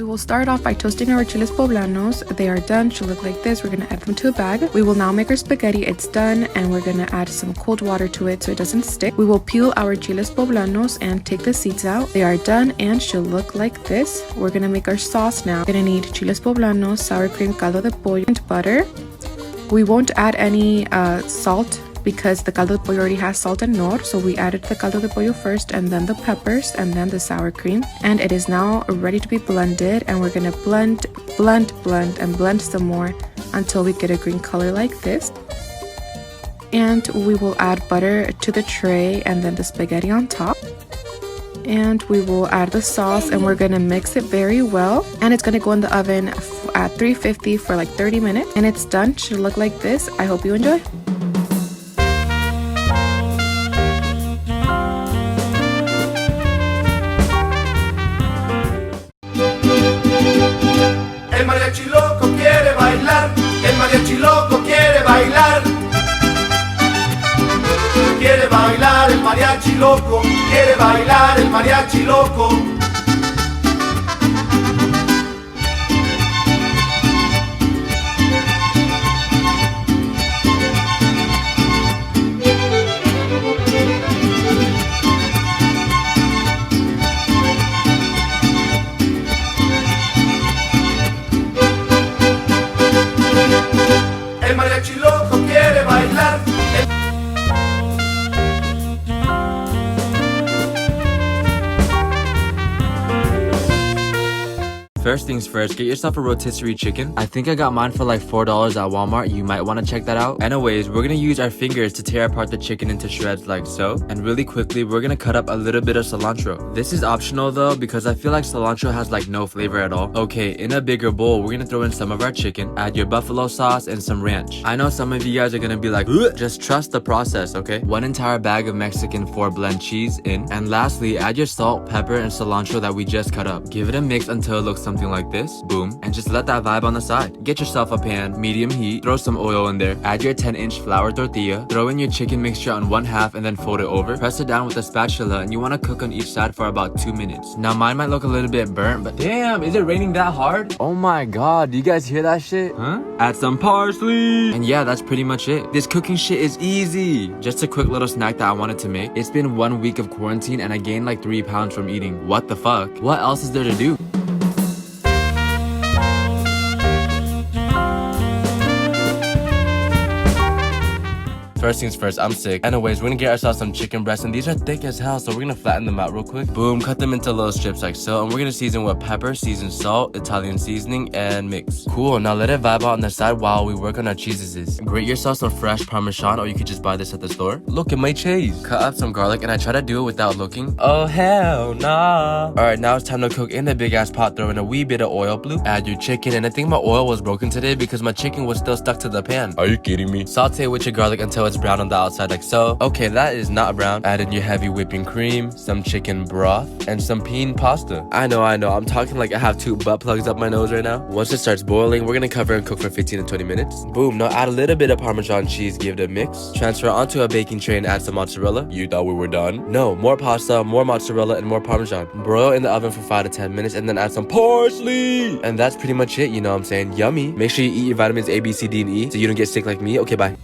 We'll start off by toasting our chiles poblanos. They are done, should look like this. We're gonna add them to a bag. We will now make our spaghetti. It's done, and we're gonna add some cold water to it so it doesn't stick. We will peel our chiles poblanos and take the seeds out. They are done and should look like this. We're gonna make our sauce now. We're gonna need chiles poblanos, sour cream, caldo de pollo, and butter. We won't add any salt because the caldo de pollo already has salt and nor, so we added the caldo de pollo first and then the peppers and then the sour cream, and it is now ready to be blended, and we're gonna blend some more until we get a green color like this. And we will add butter to the tray and then the spaghetti on top, and we will add the sauce, and we're gonna mix it very well, and it's gonna go in the oven at 350 for like 30 minutes, and it's done. Should look like this. I hope you enjoy. El mariachi loco quiere bailar, el mariachi loco quiere bailar. Quiere bailar el mariachi loco, quiere bailar el mariachi loco. El mariachi loco quiere bailar. First things first, get yourself a rotisserie chicken. I think I got mine for like $4 at Walmart. You might want to check that out. Anyways, we're gonna use our fingers to tear apart the chicken into shreds like so. And really quickly, we're gonna cut up a little bit of cilantro. This is optional though, because I feel like cilantro has like no flavor at all. Okay, in a bigger bowl, we're gonna throw in some of our chicken, add your buffalo sauce and some ranch. I know some of you guys are gonna be like, ugh, just trust the process, okay? 1 entire bag of Mexican 4-blend cheese in. And lastly, add your salt, pepper, and cilantro that we just cut up. Give it a mix until it looks something like this. Boom. And just let that vibe on the side. Get yourself a pan, medium heat, throw some oil in there, add your 10-inch flour tortilla, throw in your chicken mixture on 1/2 and then fold it over. Press it down with a spatula, and you want to cook on each side for about 2 minutes. Now mine might look a little bit burnt, but damn, is it raining that hard? Oh my god, do you guys hear that shit? Huh? Add some parsley. And yeah, that's pretty much it. This cooking shit is easy. Just a quick little snack that I wanted to make. It's been 1 week of quarantine and I gained like 3 pounds from eating. What the fuck? What else is there to do? First things first, I'm sick. Anyways, we're gonna get ourselves some chicken breasts, and these are thick as hell, so we're gonna flatten them out real quick. Boom, cut them into little strips like so, and we're gonna season with pepper, seasoned salt, Italian seasoning, and mix. Cool, now let it vibe out on the side while we work on our cheeses. Grate yourself some fresh Parmesan, or you could just buy this at the store. Look at my cheese. Cut up some garlic, and I try to do it without looking. Oh hell nah. Alright, now it's time to cook in the big ass pot. Throw in a wee bit of oil, bloop. Add your chicken, and I think my oil was broken today because my chicken was still stuck to the pan. Are you kidding me? Saute with your garlic until it's brown on the outside like so. Okay, that is not brown. Add in your heavy whipping cream, some chicken broth, and some peen pasta. I know, I'm talking like I have 2 butt plugs up my nose right now. Once it starts boiling, we're gonna cover and cook for 15 to 20 minutes. Boom, now add a little bit of Parmesan cheese, give it a mix. Transfer onto a baking tray and add some mozzarella. You thought we were done? No, more pasta, more mozzarella, and more Parmesan. Broil in the oven for 5 to 10 minutes and then add some parsley. And that's pretty much it, you know what I'm saying? Yummy. Make sure you eat your vitamins A, B, C, D, and E so you don't get sick like me. Okay, bye.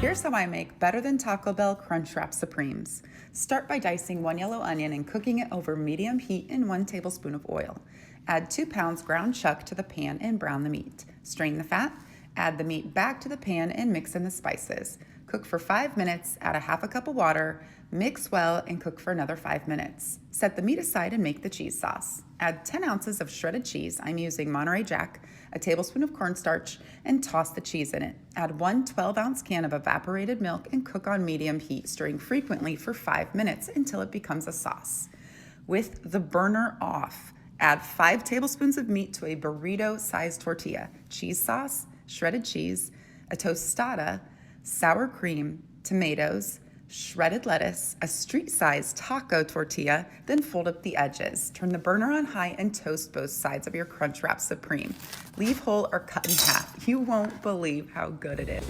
Here's how I make better than Taco Bell Crunchwrap Supremes. Start by dicing 1 yellow onion and cooking it over medium heat in 1 tablespoon of oil. Add 2 pounds ground chuck to the pan and brown the meat. Strain the fat, add the meat back to the pan and mix in the spices. Cook for 5 minutes, add a 1/2 cup of water, mix well, and cook for another 5 minutes. Set the meat aside and make the cheese sauce. Add 10 ounces of shredded cheese, I'm using Monterey Jack, a tablespoon of cornstarch, and toss the cheese in it. Add 1 12-ounce can of evaporated milk and cook on medium heat, stirring frequently for 5 minutes until it becomes a sauce. With the burner off, add 5 tablespoons of meat to a burrito-sized tortilla, cheese sauce, shredded cheese, a tostada, sour cream, tomatoes, shredded lettuce, a street-sized taco tortilla, then fold up the edges. Turn the burner on high and toast both sides of your Crunchwrap Supreme. Leave whole or cut in half. You won't believe how good it is.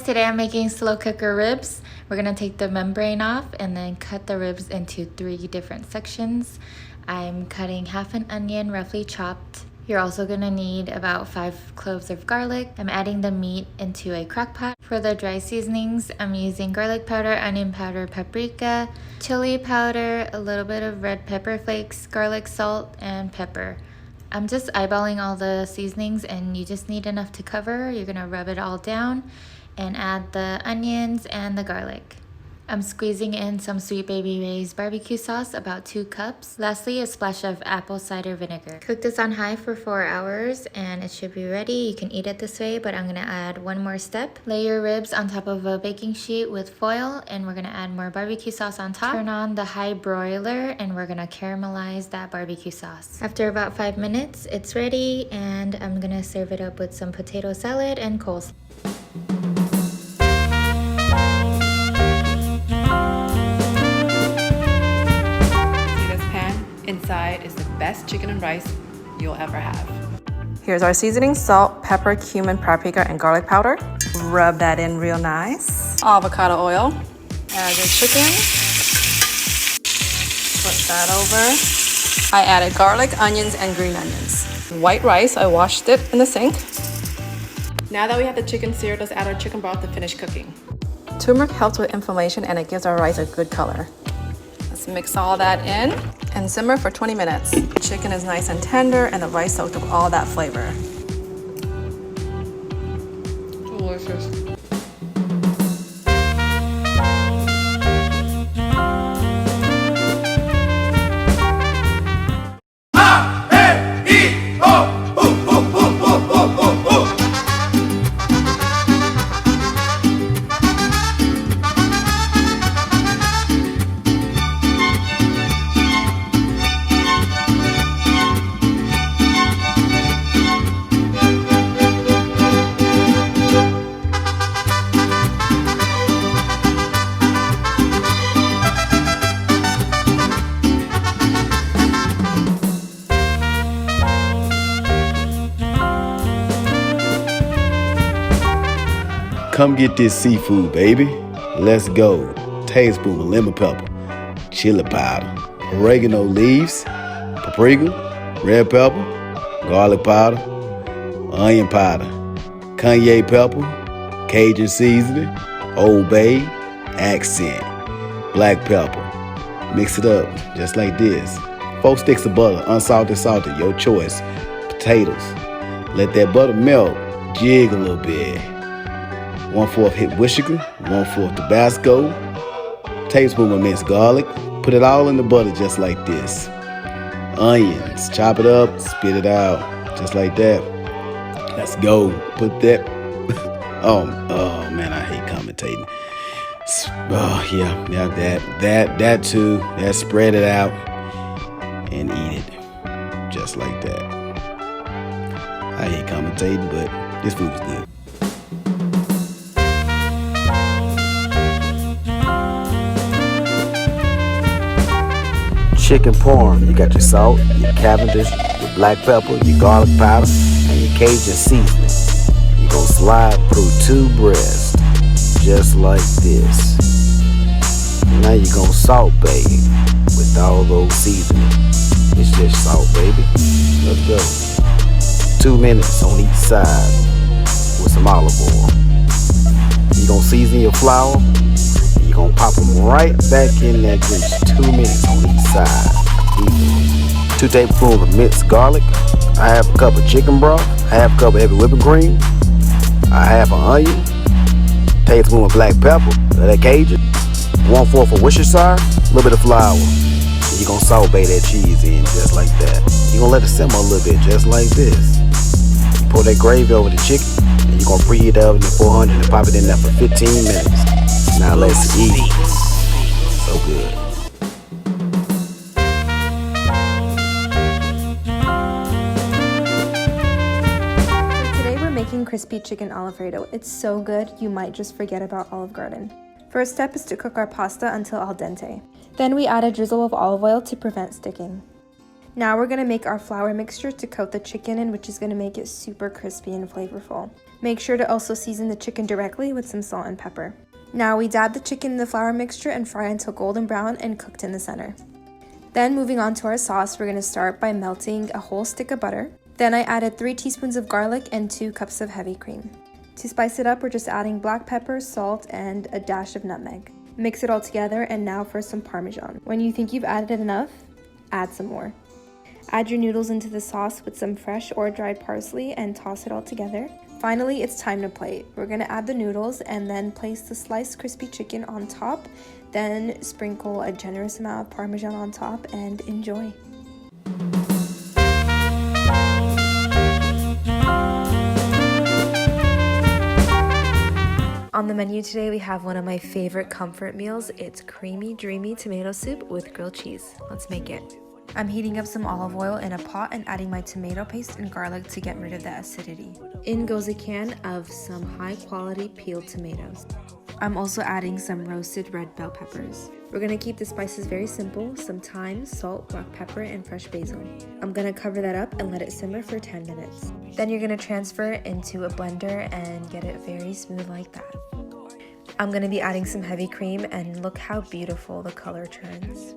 Today I'm making slow cooker ribs. We're gonna take the membrane off and then cut the ribs into 3 different sections. I'm cutting half an onion, roughly chopped. You're also gonna need about 5 cloves of garlic. I'm adding the meat into a crock pot. For the dry seasonings, I'm using garlic powder, onion powder, paprika, chili powder, a little bit of red pepper flakes, garlic salt, and pepper. I'm just eyeballing all the seasonings and you just need enough to cover. You're gonna rub it all down and add the onions and the garlic. I'm squeezing in some Sweet Baby Ray's barbecue sauce, about 2 cups. Lastly, a splash of apple cider vinegar. Cook this on high for 4 hours and it should be ready. You can eat it this way, but I'm gonna add one more step. Lay your ribs on top of a baking sheet with foil and we're gonna add more barbecue sauce on top. Turn on the high broiler and we're gonna caramelize that barbecue sauce. After about 5 minutes, it's ready and I'm gonna serve it up with some potato salad and coleslaw. Inside is the best chicken and rice you'll ever have. Here's our seasoning: salt, pepper, cumin, paprika, and garlic powder. Rub that in real nice. Avocado oil. Add your chicken. Flip that over. I added garlic, onions, and green onions. White rice, I washed it in the sink. Now that we have the chicken seared, let's add our chicken broth to finish cooking. Turmeric helps with inflammation and it gives our rice a good color. Let's mix all that in and simmer for 20 minutes. Chicken is nice and tender and the rice soaked up all that flavor. Delicious. Come get this seafood, baby. Let's go. Tablespoon of lemon pepper, chili powder, oregano leaves, paprika, red pepper, garlic powder, onion powder, cayenne pepper, Cajun seasoning, Old Bay, accent, black pepper. Mix it up just like this. 4 sticks of butter, unsalted, salted, your choice. Potatoes. Let that butter melt, jig a little bit. 1/4 hit Michigan, 1/4 Tabasco, tablespoon of minced garlic. Put it all in the butter just like this. Onions, chop it up, spit it out, just like that. Let's go. Put that. oh man, I hate commentating. Oh yeah, that too. That spread it out and eat it just like that. I hate commentating, but this food is good. chicken parm. You got your salt, your Cavendish, your black pepper, your garlic powder, and your Cajun seasoning. You're gonna slide through 2 breasts, just like this. Now you're gonna salt bake with all those seasonings. It's just salt, baby. Let's go. 2 minutes on each side with some olive oil. You're gonna season your flour. You're gonna pop them right back in that grease. 2 minutes on each side. 2 tablespoons of minced garlic. I have a cup of chicken broth. I have a cup of heavy whipping cream. I have an onion. Tablespoon of black pepper. That Cajun. 1/4 of Worcestershire. A little bit of flour. And you're gonna saute that cheese in just like that. You're gonna let it simmer a little bit, just like this. Pour that gravy over the chicken. And you're gonna preheat the oven to 400 and pop it in there for 15 minutes. Now let's eat. So good. Today we're making crispy chicken Alfredo. It's so good, you might just forget about Olive Garden. First step is to cook our pasta until al dente. Then we add a drizzle of olive oil to prevent sticking. Now we're going to make our flour mixture to coat the chicken in, which is going to make it super crispy and flavorful. Make sure to also season the chicken directly with some salt and pepper. Now we dab the chicken in the flour mixture and fry until golden brown and cooked in the center. Then moving on to our sauce, we're going to start by melting a whole stick of butter. Then I added 3 teaspoons of garlic and 2 cups of heavy cream. To spice it up, we're just adding black pepper, salt, and a dash of nutmeg. Mix it all together, and now for some Parmesan. When you think you've added enough, add some more. Add your noodles into the sauce with some fresh or dried parsley and toss it all together. Finally, it's time to plate. We're going to add the noodles and then place the sliced crispy chicken on top. Then sprinkle a generous amount of Parmesan on top and enjoy. On the menu today, we have one of my favorite comfort meals. It's creamy, dreamy tomato soup with grilled cheese. Let's make it. I'm heating up some olive oil in a pot and adding my tomato paste and garlic to get rid of the acidity. In goes a can of some high quality peeled tomatoes. I'm also adding some roasted red bell peppers. We're gonna keep the spices very simple, some thyme, salt, black pepper, and fresh basil. I'm gonna cover that up and let it simmer for 10 minutes. Then you're gonna transfer it into a blender and get it very smooth like that. I'm gonna be adding some heavy cream and look how beautiful the color turns.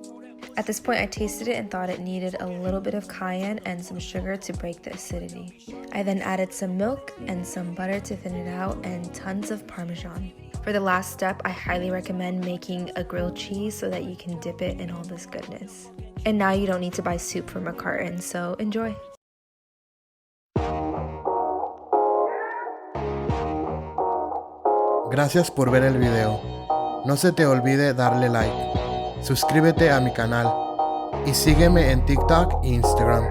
At this point, I tasted it and thought it needed a little bit of cayenne and some sugar to break the acidity. I then added some milk and some butter to thin it out and tons of Parmesan. For the last step, I highly recommend making a grilled cheese so that you can dip it in all this goodness. And now you don't need to buy soup from a carton, so enjoy. Gracias por ver el video. No se te olvide darle like. Suscríbete a mi canal y sígueme en TikTok e Instagram.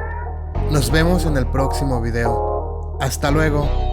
Nos vemos en el próximo video. Hasta luego.